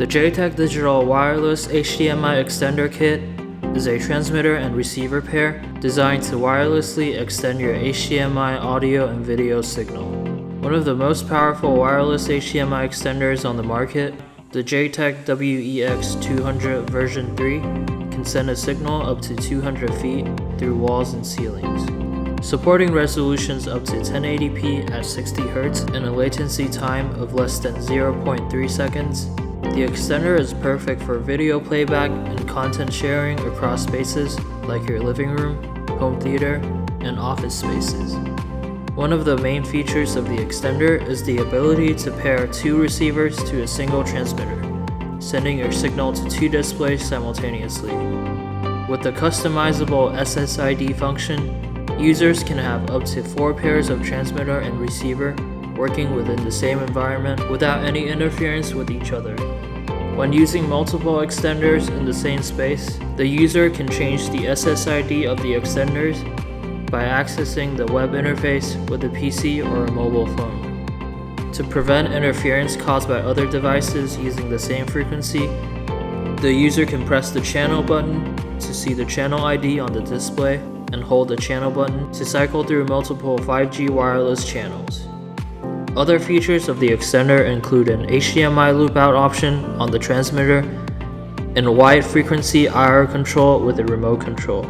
The JTECH Digital Wireless HDMI Extender Kit is a transmitter and receiver pair designed to wirelessly extend your HDMI audio and video signal. One of the most powerful wireless HDMI extenders on the market, the JTECH-WEX200V3 can send a signal up to 200 feet through walls and ceilings. Supporting resolutions up to 1080p at 60 Hz and a latency time of less than 0.3 seconds, the extender is perfect for video playback and content sharing across spaces like your living room, home theater, and office spaces. One of the main features of the extender is the ability to pair two receivers to a single transmitter, sending your signal to two displays simultaneously. With the customizable SSID function, users can have up to 4 pairs of transmitter and receiver working within the same environment without any interference with each other. When using multiple extenders in the same space, the user can change the SSID of the extenders by accessing the web interface with a PC or a mobile phone. To prevent interference caused by other devices using the same frequency, the user can press the channel button to see the channel ID on the display and hold the channel button to cycle through multiple 5G wireless channels. Other features of the extender include an HDMI loop-out option on the transmitter and wide frequency IR control with a remote control.